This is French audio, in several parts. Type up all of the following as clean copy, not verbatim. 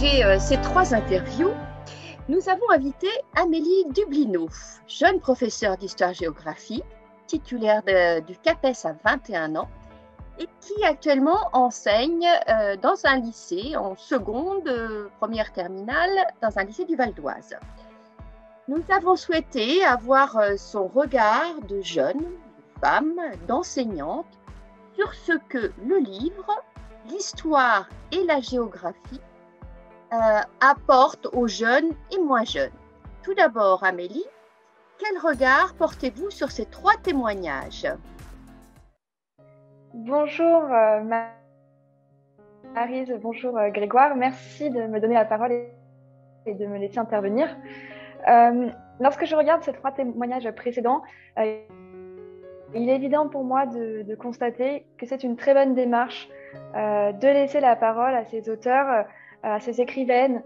partager ces 3 interviews, nous avons invité Amélie Dublineau, jeune professeure d'histoire-géographie, titulaire du CAPES à 21 ans et qui actuellement enseigne dans un lycée en seconde, première terminale, dans un lycée du Val d'Oise. Nous avons souhaité avoir son regard de jeune, de femme, d'enseignante sur ce que le livre, l'histoire et la géographie apportent aux jeunes et moins jeunes. Tout d'abord, Amélie, quel regard portez-vous sur ces 3 témoignages? Bonjour Maryse, bonjour Grégoire, merci de me donner la parole et de me laisser intervenir. Lorsque je regarde ces 3 témoignages précédents, il est évident pour moi de constater que c'est une très bonne démarche de laisser la parole à ces auteurs, à ces écrivaines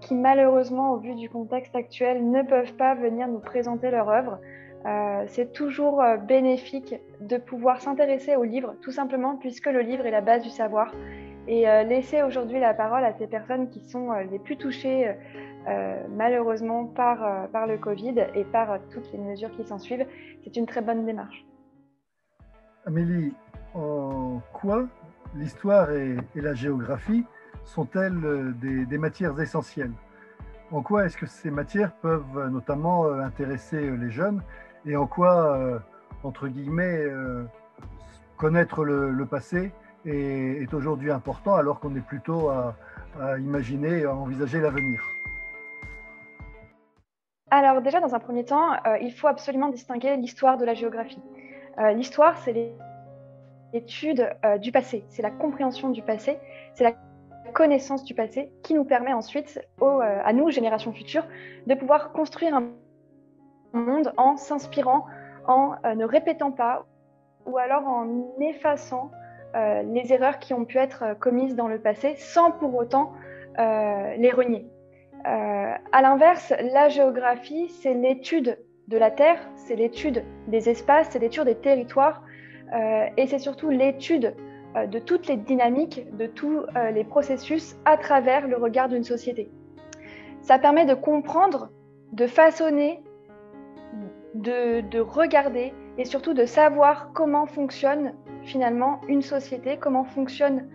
qui malheureusement, au vu du contexte actuel, ne peuvent pas venir nous présenter leur œuvre. C'est toujours bénéfique de pouvoir s'intéresser au livre, tout simplement puisque le livre est la base du savoir. Et laisser aujourd'hui la parole à ces personnes qui sont les plus touchées malheureusement par le Covid et par toutes les mesures qui s'en suivent, c'est une très bonne démarche. Amélie, en quoi l'histoire et la géographie sont-elles des matières essentielles? En quoi est-ce que ces matières peuvent notamment intéresser les jeunes et en quoi, entre guillemets, connaître le passé est aujourd'hui important alors qu'on est plutôt à imaginer, à envisager l'avenir? Alors déjà, dans un premier temps, il faut absolument distinguer l'histoire de la géographie. L'histoire, c'est l'étude du passé, c'est la compréhension du passé, c'est la connaissance du passé qui nous permet ensuite, à nous, générations futures, de pouvoir construire un monde en s'inspirant, en ne répétant pas ou alors en effaçant les erreurs qui ont pu être commises dans le passé sans pour autant les renier. À l'inverse, la géographie, c'est l'étude de la Terre, c'est l'étude des espaces, c'est l'étude des territoires et c'est surtout l'étude de toutes les dynamiques, de tous les processus à travers le regard d'une société. Ça permet de comprendre, de façonner, de regarder et surtout de savoir comment fonctionne finalement une société, comment fonctionnent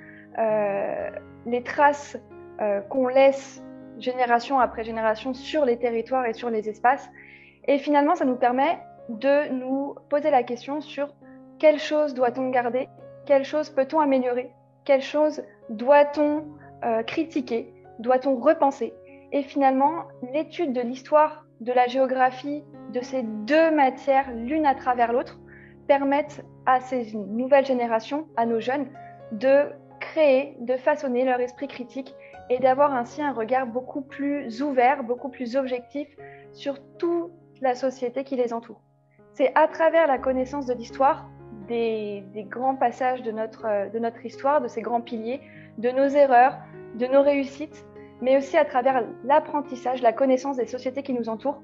les traces qu'on laisse génération après génération sur les territoires et sur les espaces. Et finalement, ça nous permet de nous poser la question sur quelle chose doit-on garder, quelle chose peut-on améliorer, quelle chose doit-on critiquer, doit-on repenser. Et finalement, l'étude de l'histoire, de la géographie, de ces 2 matières, l'une à travers l'autre, permettent à ces nouvelles générations, à nos jeunes, de créer, de façonner leur esprit critique et d'avoir ainsi un regard beaucoup plus ouvert, beaucoup plus objectif sur toute la société qui les entoure. C'est à travers la connaissance de l'histoire, des grands passages de notre histoire, de ces grands piliers, de nos erreurs, de nos réussites, mais aussi à travers l'apprentissage, la connaissance des sociétés qui nous entourent,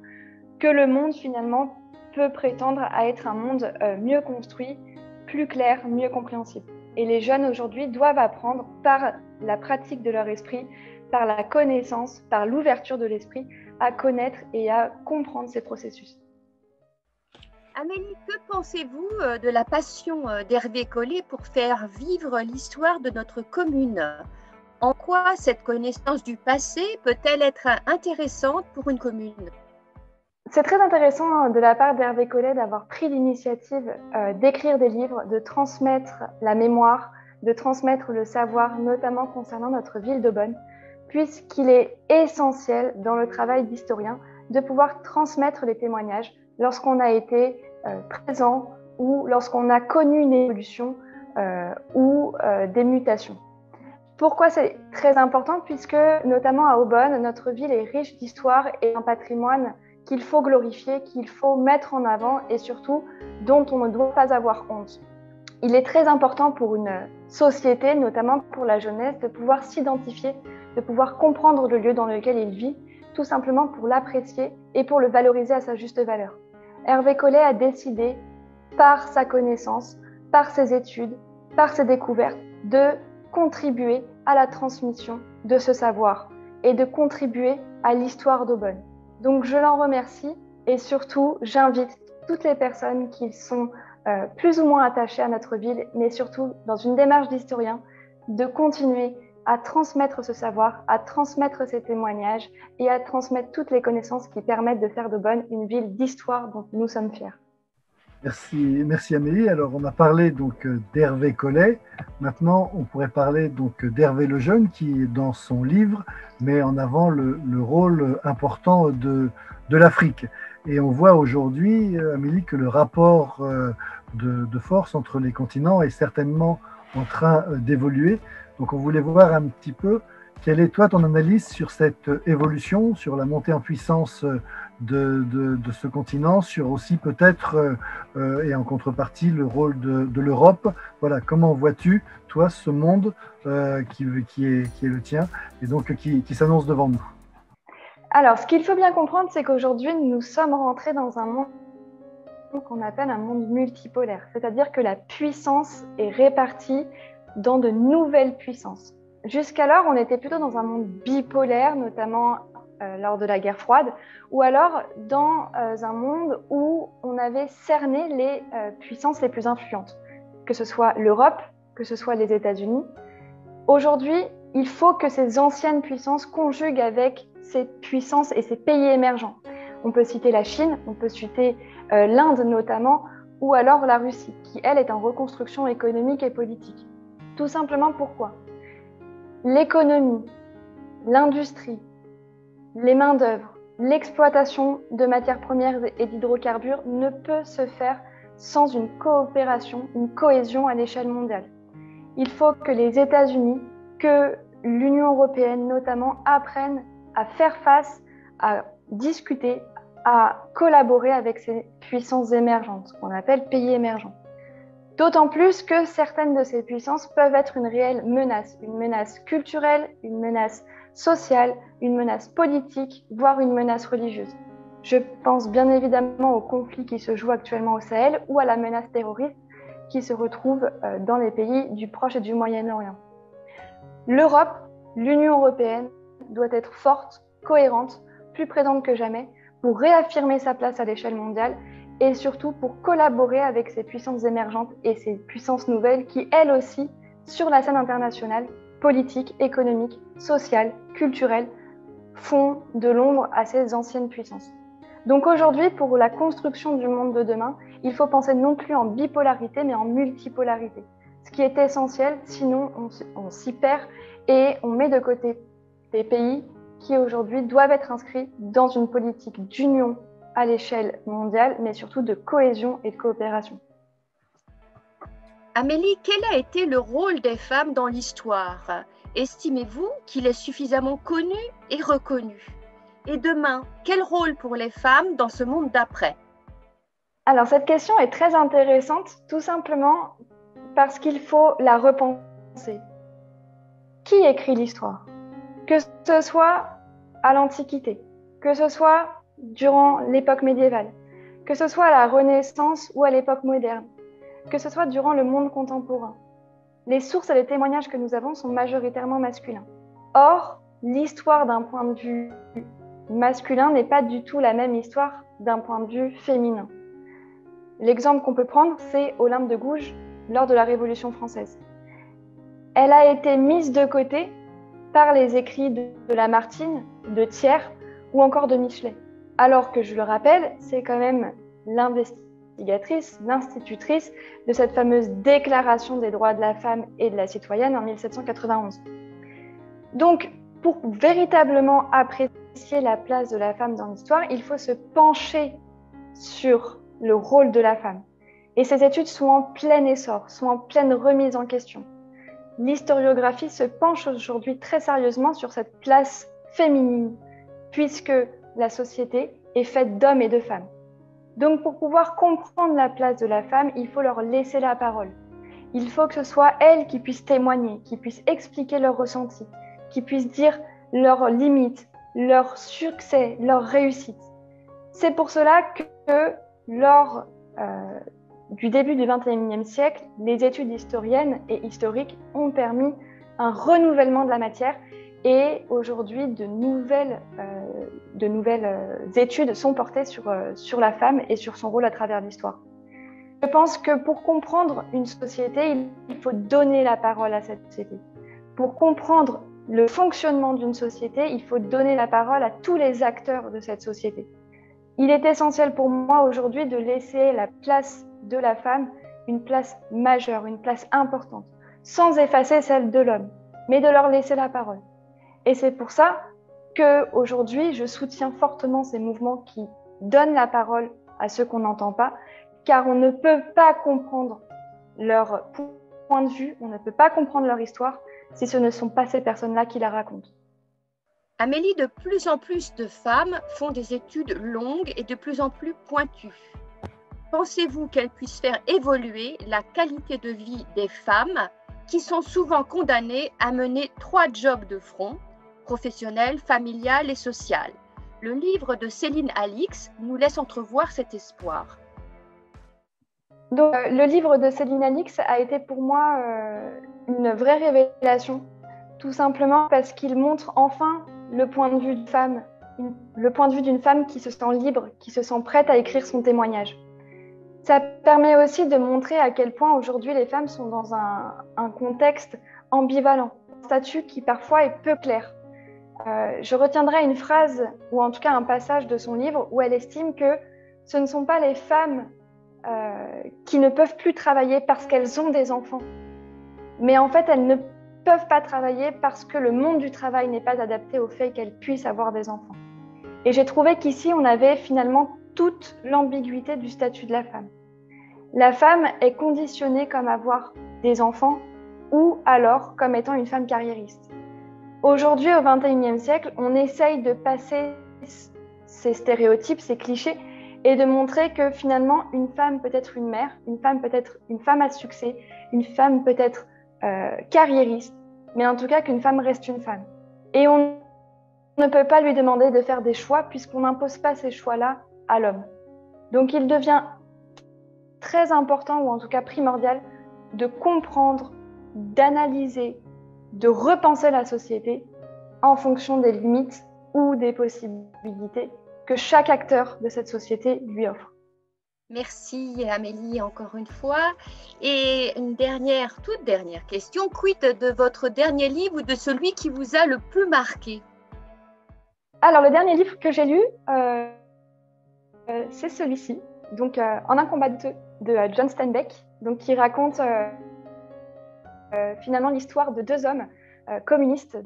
que le monde finalement peut prétendre à être un monde mieux construit, plus clair, mieux compréhensible. Et les jeunes aujourd'hui doivent apprendre par la pratique de leur esprit, par la connaissance, par l'ouverture de l'esprit, à connaître et à comprendre ces processus. Amélie, que pensez-vous de la passion d'Hervé Collet pour faire vivre l'histoire de notre commune? En quoi cette connaissance du passé peut-elle être intéressante pour une commune? C'est très intéressant de la part d'Hervé Collet d'avoir pris l'initiative d'écrire des livres, de transmettre la mémoire, de transmettre le savoir, notamment concernant notre ville de Beaune, puisqu'il est essentiel dans le travail d'historien de pouvoir transmettre les témoignages lorsqu'on a été présent ou lorsqu'on a connu une évolution ou des mutations. Pourquoi c'est très important? Puisque notamment à Aubonne, notre ville est riche d'histoire et d'un patrimoine qu'il faut glorifier, qu'il faut mettre en avant et surtout dont on ne doit pas avoir honte. Il est très important pour une société, notamment pour la jeunesse, de pouvoir s'identifier, de pouvoir comprendre le lieu dans lequel il vit, tout simplement pour l'apprécier et pour le valoriser à sa juste valeur. Hervé Collet a décidé, par sa connaissance, par ses études, par ses découvertes, de contribuer à la transmission de ce savoir et de contribuer à l'histoire d'Aubonne. Donc je l'en remercie et surtout j'invite toutes les personnes qui sont plus ou moins attachées à notre ville, mais surtout dans une démarche d'historien, de continuer à transmettre ce savoir, à transmettre ces témoignages et à transmettre toutes les connaissances qui permettent de faire d'Aubonne une ville d'histoire dont nous sommes fiers. Merci Amélie. Alors on a parlé donc d'Hervé Collet. Maintenant on pourrait parler donc d'Hervé Lejeune qui dans son livre met en avant le rôle important de l'Afrique. Et on voit aujourd'hui, Amélie, que le rapport de force entre les continents est certainement en train d'évoluer. Donc on voulait voir un petit peu quelle est toi ton analyse sur cette évolution, sur la montée en puissance de ce continent, sur aussi peut-être et en contrepartie le rôle de l'Europe. Voilà, comment vois-tu toi ce monde qui est le tien et donc qui s'annonce devant nous? Alors, ce qu'il faut bien comprendre, c'est qu'aujourd'hui, nous sommes rentrés dans un monde qu'on appelle un monde multipolaire, c'est-à-dire que la puissance est répartie dans de nouvelles puissances. Jusqu'alors, on était plutôt dans un monde bipolaire, notamment lors de la guerre froide, ou alors dans un monde où on avait cerné les puissances les plus influentes, que ce soit l'Europe, que ce soit les États-Unis. Aujourd'hui, il faut que ces anciennes puissances conjuguent avec ces puissances et ces pays émergents. On peut citer la Chine, on peut citer l'Inde notamment, ou alors la Russie, qui elle est en reconstruction économique et politique. Tout simplement pourquoi? L'économie, l'industrie, les main-d'œuvre, l'exploitation de matières premières et d'hydrocarbures ne peut se faire sans une coopération, une cohésion à l'échelle mondiale. Il faut que les États-Unis, que l'Union européenne notamment, apprennent à faire face, à discuter, à collaborer avec ces puissances émergentes, qu'on appelle pays émergents. D'autant plus que certaines de ces puissances peuvent être une réelle menace, une menace culturelle, une menace sociale, une menace politique, voire une menace religieuse. Je pense bien évidemment au conflit qui se joue actuellement au Sahel ou à la menace terroriste qui se retrouve dans les pays du Proche et du Moyen-Orient. L'Europe, l'Union européenne, doit être forte, cohérente, plus présente que jamais pour réaffirmer sa place à l'échelle mondiale et surtout pour collaborer avec ces puissances émergentes et ces puissances nouvelles qui, elles aussi, sur la scène internationale, politique, économique, sociale, culturelle, font de l'ombre à ces anciennes puissances. Donc aujourd'hui, pour la construction du monde de demain, il faut penser non plus en bipolarité, mais en multipolarité. Ce qui est essentiel, sinon on s'y perd et on met de côté des pays qui aujourd'hui doivent être inscrits dans une politique d'union à l'échelle mondiale, mais surtout de cohésion et de coopération. Amélie, quel a été le rôle des femmes dans l'histoire? Estimez-vous qu'il est suffisamment connu et reconnu? Et demain, quel rôle pour les femmes dans ce monde d'après? Alors cette question est très intéressante, tout simplement parce qu'il faut la repenser. Qui écrit l'histoire? Que ce soit à l'Antiquité, que ce soit durant l'époque médiévale, que ce soit à la Renaissance ou à l'époque moderne, que ce soit durant le monde contemporain. Les sources et les témoignages que nous avons sont majoritairement masculins. Or, l'histoire d'un point de vue masculin n'est pas du tout la même histoire d'un point de vue féminin. L'exemple qu'on peut prendre, c'est Olympe de Gouges lors de la Révolution française. Elle a été mise de côté par les écrits de Lamartine, de Thiers ou encore de Michelet. Alors que, je le rappelle, c'est quand même l'investigatrice, l'institutrice de cette fameuse Déclaration des droits de la femme et de la citoyenne en 1791. Donc, pour véritablement apprécier la place de la femme dans l'histoire, il faut se pencher sur le rôle de la femme. Et ces études sont en plein essor, sont en pleine remise en question. L'historiographie se penche aujourd'hui très sérieusement sur cette place féminine, puisque la société est faite d'hommes et de femmes. Donc pour pouvoir comprendre la place de la femme, il faut leur laisser la parole. Il faut que ce soit elles qui puissent témoigner, qui puissent expliquer leurs ressentis, qui puissent dire leurs limites, leurs succès, leurs réussites. C'est pour cela que lors du début du XXIe siècle, les études historiennes et historiques ont permis un renouvellement de la matière Et aujourd'hui, de nouvelles études sont portées sur la femme et sur son rôle à travers l'histoire. Je pense que pour comprendre une société, il faut donner la parole à cette société. Pour comprendre le fonctionnement d'une société, il faut donner la parole à tous les acteurs de cette société. Il est essentiel pour moi aujourd'hui de laisser la place de la femme une place majeure, une place importante, sans effacer celle de l'homme, mais de leur laisser la parole. Et c'est pour ça qu'aujourd'hui, je soutiens fortement ces mouvements qui donnent la parole à ceux qu'on n'entend pas, car on ne peut pas comprendre leur point de vue, on ne peut pas comprendre leur histoire si ce ne sont pas ces personnes-là qui la racontent. Amélie, de plus en plus de femmes font des études longues et de plus en plus pointues. Pensez-vous qu'elles puissent faire évoluer la qualité de vie des femmes qui sont souvent condamnées à mener 3 jobs de front, professionnel, familial et social? Le livre de Céline Alix nous laisse entrevoir cet espoir. Donc, le livre de Céline Alix a été pour moi une vraie révélation, tout simplement parce qu'il montre enfin le point de vue d'une femme qui se sent libre, qui se sent prête à écrire son témoignage. Ça permet aussi de montrer à quel point aujourd'hui les femmes sont dans un contexte ambivalent, un statut qui parfois est peu clair. Je retiendrai une phrase, ou en tout cas un passage de son livre, où elle estime que ce ne sont pas les femmes qui ne peuvent plus travailler parce qu'elles ont des enfants, mais en fait elles ne peuvent pas travailler parce que le monde du travail n'est pas adapté au fait qu'elles puissent avoir des enfants. Et j'ai trouvé qu'ici on avait finalement toute l'ambiguïté du statut de la femme. La femme est conditionnée comme avoir des enfants ou alors comme étant une femme carriériste. Aujourd'hui, au XXIe siècle, on essaye de passer ces stéréotypes, ces clichés, et de montrer que finalement, une femme peut être une mère, une femme peut être une femme à succès, une femme peut être carriériste, mais en tout cas qu'une femme reste une femme. Et on ne peut pas lui demander de faire des choix puisqu'on n'impose pas ces choix-là à l'homme. Donc il devient très important, ou en tout cas primordial, de comprendre, d'analyser, de repenser la société en fonction des limites ou des possibilités que chaque acteur de cette société lui offre. Merci Amélie encore une fois. Et une toute dernière question. Quid de votre dernier livre ou de celui qui vous a le plus marqué? Alors, le dernier livre que j'ai lu, c'est celui-ci, donc En un combat de John Steinbeck, donc, qui raconte finalement l'histoire de 2 hommes communistes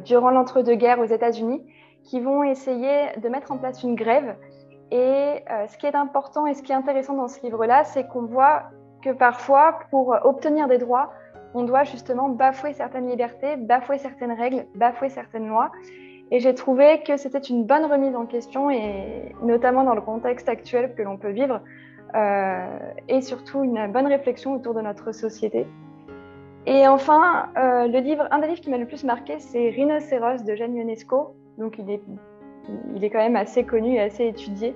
durant l'entre-deux-guerres aux États-Unis qui vont essayer de mettre en place une grève. Et ce qui est important et ce qui est intéressant dans ce livre-là, c'est qu'on voit que parfois, pour obtenir des droits, on doit justement bafouer certaines libertés, bafouer certaines règles, bafouer certaines lois. Et j'ai trouvé que c'était une bonne remise en question, et notamment dans le contexte actuel que l'on peut vivre, et surtout une bonne réflexion autour de notre société. Et enfin, un des livres qui m'a le plus marqué, c'est Rhinocéros de Jeanne Ionesco. Donc il est quand même assez connu et assez étudié.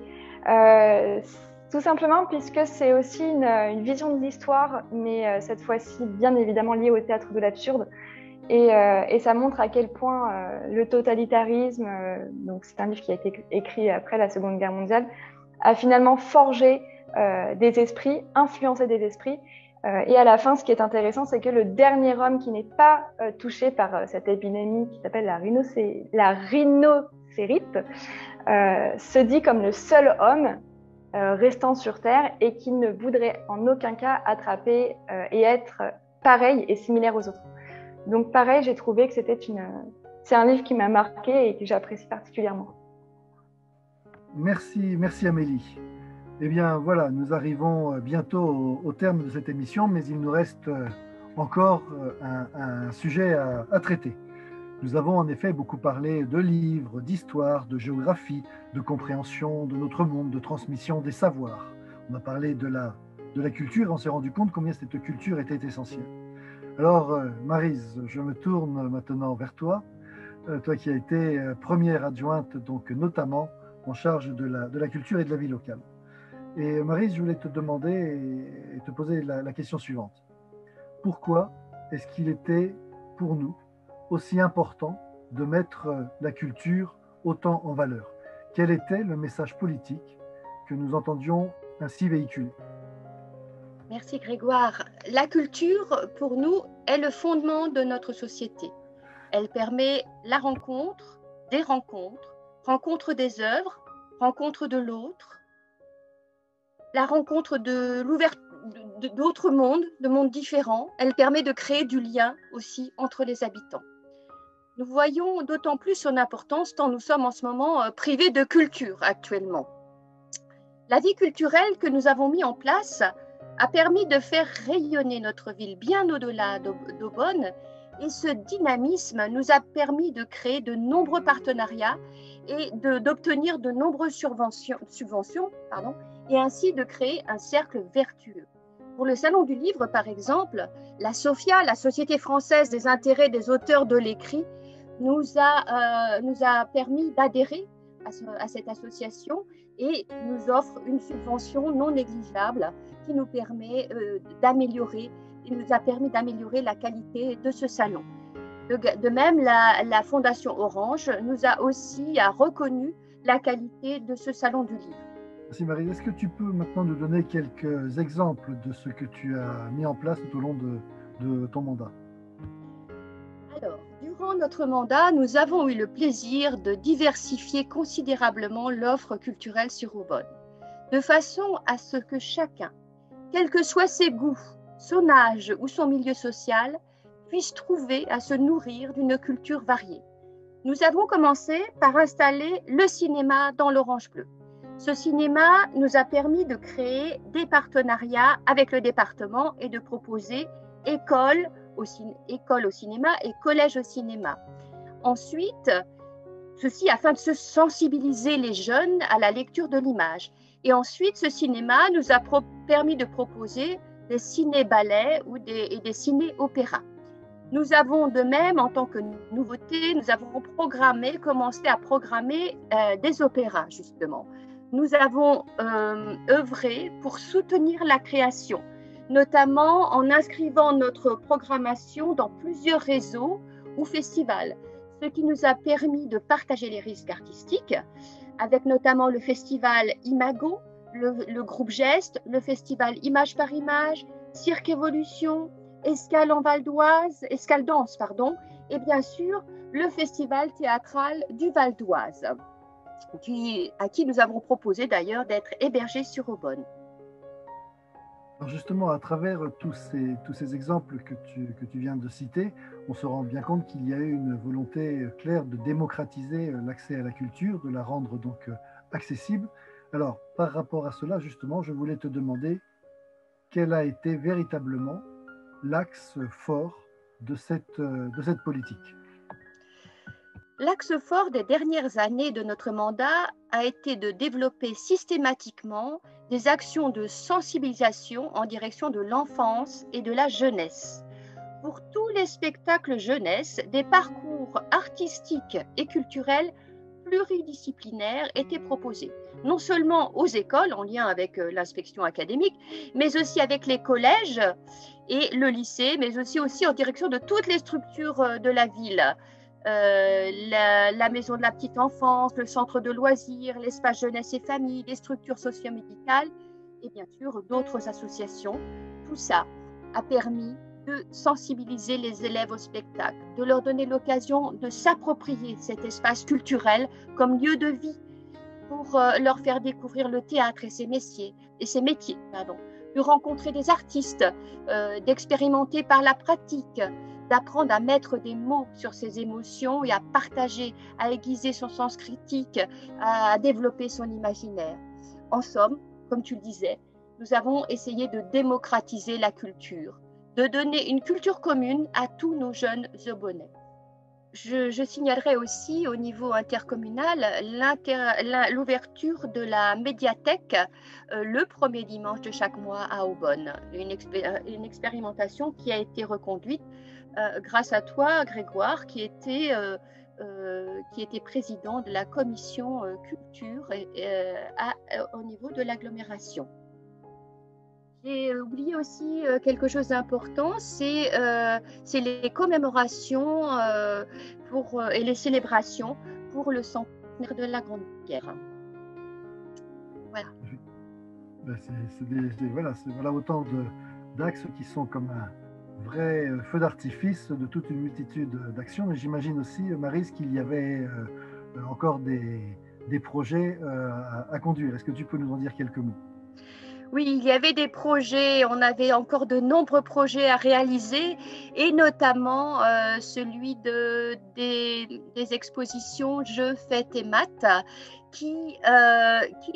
Tout simplement puisque c'est aussi une vision de l'histoire, mais cette fois-ci bien évidemment liée au théâtre de l'absurde. Et ça montre à quel point le totalitarisme, donc c'est un livre qui a été écrit après la Seconde Guerre mondiale, a finalement forgé des esprits, influencé des esprits. Et à la fin, ce qui est intéressant, c'est que le dernier homme qui n'est pas touché par cette épidémie qui s'appelle la rhinocérite se dit comme le seul homme restant sur Terre et qui ne voudrait en aucun cas attraper et être pareil et similaire aux autres. Donc pareil, j'ai trouvé que c'est un livre qui m'a marqué et que j'apprécie particulièrement. Merci Amélie. Eh bien voilà, nous arrivons bientôt au terme de cette émission, mais il nous reste encore un sujet à traiter. Nous avons en effet beaucoup parlé de livres, d'histoire, de géographie, de compréhension de notre monde, de transmission des savoirs. On a parlé de la culture et on s'est rendu compte combien cette culture était essentielle. Alors Maryse, je me tourne maintenant vers toi, toi qui as été première adjointe, donc notamment en charge de la culture et de la vie locale. Et Maryse, je voulais te demander et te poser la question suivante. Pourquoi est-ce qu'il était pour nous aussi important de mettre la culture autant en valeur? Quel était le message politique que nous entendions ainsi véhiculer? Merci Grégoire. La culture, pour nous, est le fondement de notre société. Elle permet la rencontre, des rencontres, rencontre des œuvres, rencontre de l'autre, la rencontre de l'ouverture d'autres mondes, de mondes différents. Elle permet de créer du lien aussi entre les habitants. Nous voyons d'autant plus son importance tant nous sommes en ce moment privés de culture actuellement. La vie culturelle que nous avons mis en place a permis de faire rayonner notre ville bien au-delà d'Aubonne, et ce dynamisme nous a permis de créer de nombreux partenariats et d'obtenir de nombreuses subventions, et ainsi de créer un cercle vertueux. Pour le Salon du Livre, par exemple, la SOFIA, la Société française des intérêts des auteurs de l'écrit, nous a permis d'adhérer à cette association et nous offre une subvention non négligeable qui nous permet nous a permis d'améliorer la qualité de ce salon. De même, la Fondation Orange nous a aussi reconnu la qualité de ce salon du livre. Merci Marie. Est-ce que tu peux maintenant nous donner quelques exemples de ce que tu as mis en place tout au long de ton mandat? Alors, durant notre mandat, nous avons eu le plaisir de diversifier considérablement l'offre culturelle sur Aubonne, de façon à ce que chacun, quels que soient ses goûts, son âge ou son milieu social, puisse trouver à se nourrir d'une culture variée. Nous avons commencé par installer le cinéma dans l'Orange Bleu. Ce cinéma nous a permis de créer des partenariats avec le département et de proposer école au cinéma et collège au cinéma. Ensuite, ceci afin de se sensibiliser les jeunes à la lecture de l'image. Et ensuite, ce cinéma nous a permis de proposer des ciné-ballets et des ciné-opéras. Nous avons de même, en tant que nouveauté, nous avons commencé à programmer des opéras, justement. Nous avons œuvré pour soutenir la création, notamment en inscrivant notre programmation dans plusieurs réseaux ou festivals, ce qui nous a permis de partager les risques artistiques, avec notamment le festival Imago, le groupe Geste, le festival Image par Image, Cirque Évolution, Escale Danse, et bien sûr le festival théâtral du Val d'Oise, à qui nous avons proposé d'ailleurs d'être hébergés sur Aubonne. Alors justement, à travers tous ces exemples que tu viens de citer, on se rend bien compte qu'il y a eu une volonté claire de démocratiser l'accès à la culture, de la rendre donc accessible. Alors, par rapport à cela, justement, je voulais te demander quel a été véritablement l'axe fort de cette politique. L'axe fort des dernières années de notre mandat a été de développer systématiquement des actions de sensibilisation en direction de l'enfance et de la jeunesse. Pour tous les spectacles jeunesse, des parcours artistiques et culturels pluridisciplinaires étaient proposés, non seulement aux écoles en lien avec l'inspection académique, mais aussi avec les collèges et le lycée, mais aussi en direction de toutes les structures de la ville. La maison de la petite enfance, le centre de loisirs, l'espace jeunesse et famille, les structures socio-médicales et bien sûr d'autres associations. Tout ça a permis de sensibiliser les élèves au spectacle, de leur donner l'occasion de s'approprier cet espace culturel comme lieu de vie pour leur faire découvrir le théâtre et ses métiers, de rencontrer des artistes, d'expérimenter par la pratique, d'apprendre à mettre des mots sur ses émotions et à partager, à aiguiser son sens critique, à développer son imaginaire. En somme, comme tu le disais, nous avons essayé de démocratiser la culture, de donner une culture commune à tous nos jeunes Aubonnais. Je signalerai aussi au niveau intercommunal l'ouverture de la médiathèque le premier dimanche de chaque mois à Aubonne, une expérimentation qui a été reconduite grâce à toi, Grégoire, qui était président de la commission culture au niveau de l'agglomération. J'ai oublié aussi quelque chose d'important, c'est les commémorations et les célébrations pour le centenaire de la Grande Guerre. Voilà. Ben, voilà autant d'axes qui sont comme un vrai feu d'artifice de toute une multitude d'actions. Et j'imagine aussi, Maryse, qu'il y avait encore des projets à conduire. Est-ce que tu peux nous en dire quelques mots? Oui, il y avait des projets, on avait encore de nombreux projets à réaliser, et notamment celui des expositions Jeux, Fêtes et Maths qui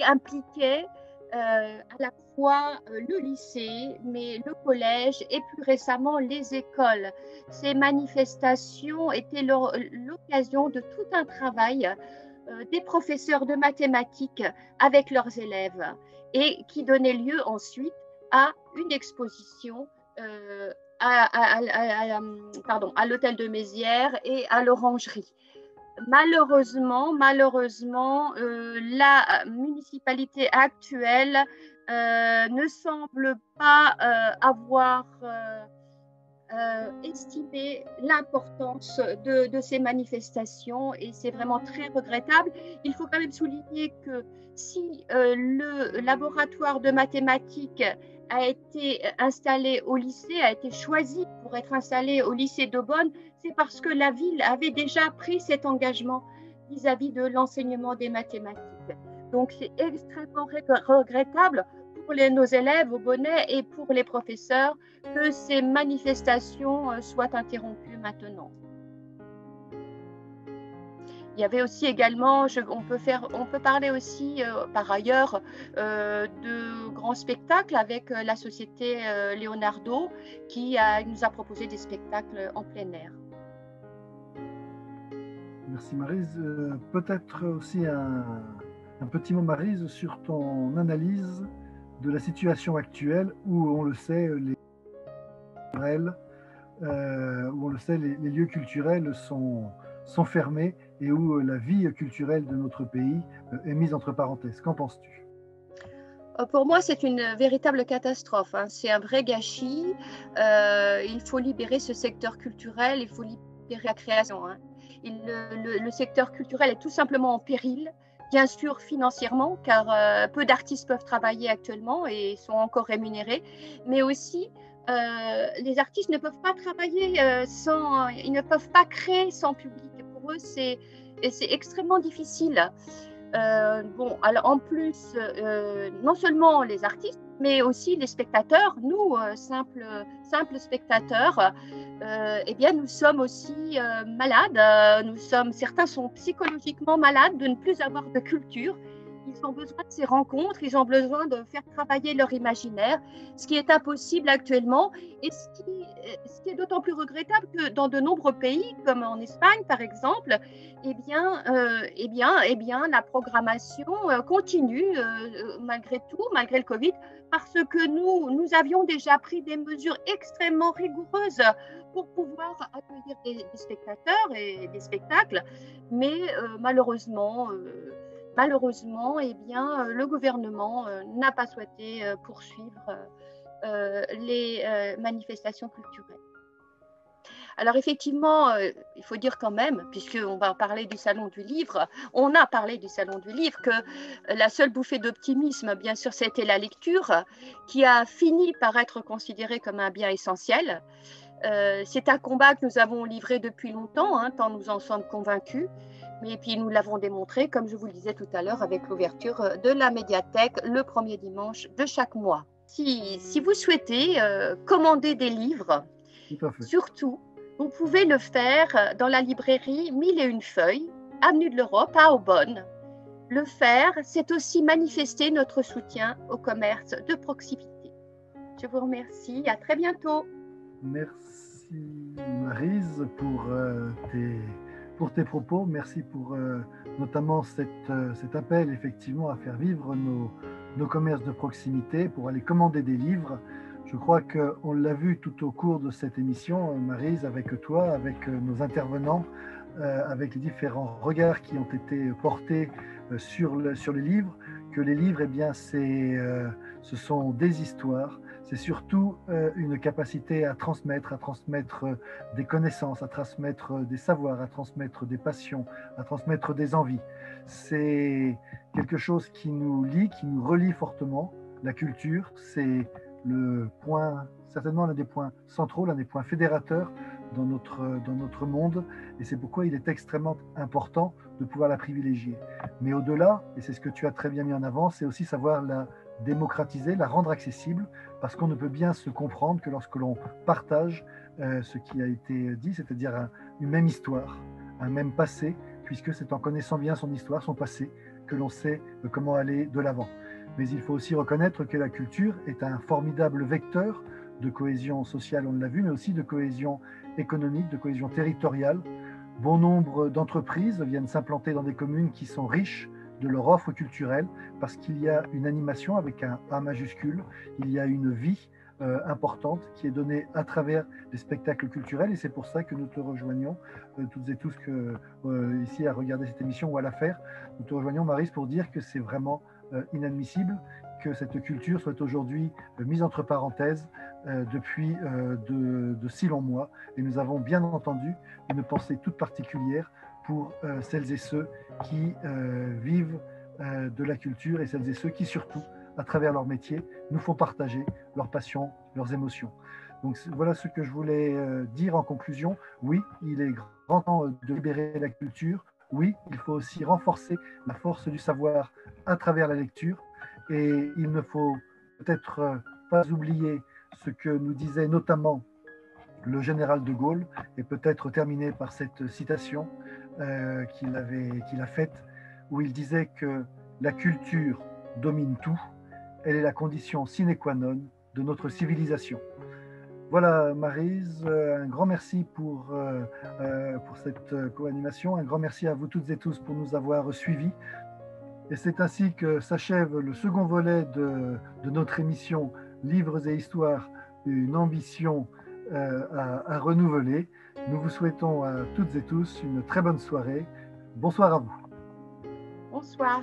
impliquait à la fois le lycée, mais le collège et plus récemment les écoles. Ces manifestations étaient l'occasion de tout un travail des professeurs de mathématiques avec leurs élèves et qui donnait lieu ensuite à une exposition à l'hôtel de Mézières et à l'Orangerie. Malheureusement, la municipalité actuelle ne semble pas avoir estimer l'importance de ces manifestations et c'est vraiment très regrettable. Il faut quand même souligner que si le laboratoire de mathématiques a été installé au lycée, a été choisi pour être installé au lycée d'Aubonne, c'est parce que la ville avait déjà pris cet engagement vis-à-vis de l'enseignement des mathématiques. Donc c'est extrêmement regrettable pour nos élèves au Bonnet et pour les professeurs que ces manifestations soient interrompues maintenant. Il y avait aussi également, on peut parler aussi par ailleurs de grands spectacles avec la société Leonardo qui nous a proposé des spectacles en plein air. Merci Maryse. Peut-être aussi un petit mot, Maryse, sur ton analyse de la situation actuelle où on le sait, les lieux culturels sont fermés et où la vie culturelle de notre pays est mise entre parenthèses. Qu'en penses-tu? Pour moi, c'est une véritable catastrophe. Hein. C'est un vrai gâchis. Il faut libérer ce secteur culturel, il faut libérer la création. Hein. Le secteur culturel est tout simplement en péril. Bien sûr financièrement, car peu d'artistes peuvent travailler actuellement et sont encore rémunérés, mais aussi les artistes ne peuvent pas travailler ils ne peuvent pas créer sans public. Pour eux, c'est extrêmement difficile. Alors en plus, non seulement les artistes, mais aussi les spectateurs, nous, simples spectateurs, eh bien, nous sommes aussi malades. Certains sont psychologiquement malades de ne plus avoir de culture. Ils ont besoin de ces rencontres, ils ont besoin de faire travailler leur imaginaire, ce qui est impossible actuellement et ce qui est d'autant plus regrettable que dans de nombreux pays, comme en Espagne par exemple, eh bien, la programmation continue malgré tout, malgré le Covid, parce que nous avions déjà pris des mesures extrêmement rigoureuses pour pouvoir accueillir des spectateurs et des spectacles, mais malheureusement, eh bien, le gouvernement n'a pas souhaité poursuivre les manifestations culturelles. Alors effectivement, il faut dire quand même, puisqu'on va parler du Salon du Livre, on a parlé du Salon du Livre, que la seule bouffée d'optimisme, bien sûr, c'était la lecture, qui a fini par être considérée comme un bien essentiel. C'est un combat que nous avons livré depuis longtemps, hein, tant nous en sommes convaincus. Mais puis nous l'avons démontré, comme je vous le disais tout à l'heure, avec l'ouverture de la médiathèque le premier dimanche de chaque mois. Si vous souhaitez commander des livres, surtout, vous pouvez le faire dans la librairie 1001 Feuilles, avenue de l'Europe à Aubonne. Le faire, c'est aussi manifester notre soutien au commerce de proximité. Je vous remercie, à très bientôt. Merci Maryse pour tes propos, merci pour notamment cet appel effectivement à faire vivre nos commerces de proximité, pour aller commander des livres. Je crois qu'on l'a vu tout au cours de cette émission, Maryse, avec toi, avec nos intervenants, avec les différents regards qui ont été portés sur les livres, que les livres, eh bien, ce sont des histoires, c'est surtout une capacité à transmettre des connaissances, à transmettre des savoirs, à transmettre des passions, à transmettre des envies. C'est quelque chose qui nous lie, qui nous relie fortement. La culture, c'est le point, certainement l'un des points centraux, l'un des points fédérateurs dans notre monde, et c'est pourquoi il est extrêmement important de pouvoir la privilégier. Mais au-delà, et c'est ce que tu as très bien mis en avant, c'est aussi savoir la démocratiser, la rendre accessible, parce qu'on ne peut bien se comprendre que lorsque l'on partage ce qui a été dit, c'est-à-dire une même histoire, un même passé, puisque c'est en connaissant bien son histoire, son passé, que l'on sait comment aller de l'avant. Mais il faut aussi reconnaître que la culture est un formidable vecteur de cohésion sociale, on l'a vu, mais aussi de cohésion économique, de cohésion territoriale. Bon nombre d'entreprises viennent s'implanter dans des communes qui sont riches de leur offre culturelle parce qu'il y a une animation avec un A majuscule, il y a une vie importante qui est donnée à travers les spectacles culturels, et c'est pour ça que nous te rejoignons toutes et tous ici à regarder cette émission ou à la faire. Nous te rejoignons, Maryse, pour dire que c'est vraiment inadmissible que cette culture soit aujourd'hui mise entre parenthèses depuis de si longs mois, et nous avons bien entendu une pensée toute particulière pour celles et ceux qui vivent de la culture, et celles et ceux qui surtout, à travers leur métier, nous font partager leurs passions, leurs émotions. Donc voilà ce que je voulais dire en conclusion. Oui, il est grand temps de libérer la culture. Oui, il faut aussi renforcer la force du savoir à travers la lecture, et il ne faut peut-être pas oublier ce que nous disait notamment le général de Gaulle, et peut-être terminer par cette citation qu'il a faite, où il disait que la culture domine tout, elle est la condition sine qua non de notre civilisation. Voilà, Maryse, un grand merci pour cette co-animation, un grand merci à vous toutes et tous pour nous avoir suivis. Et c'est ainsi que s'achève le second volet de notre émission Livres et Histoires, une ambition à renouveler. Nous vous souhaitons à toutes et tous une très bonne soirée. Bonsoir à vous. Bonsoir.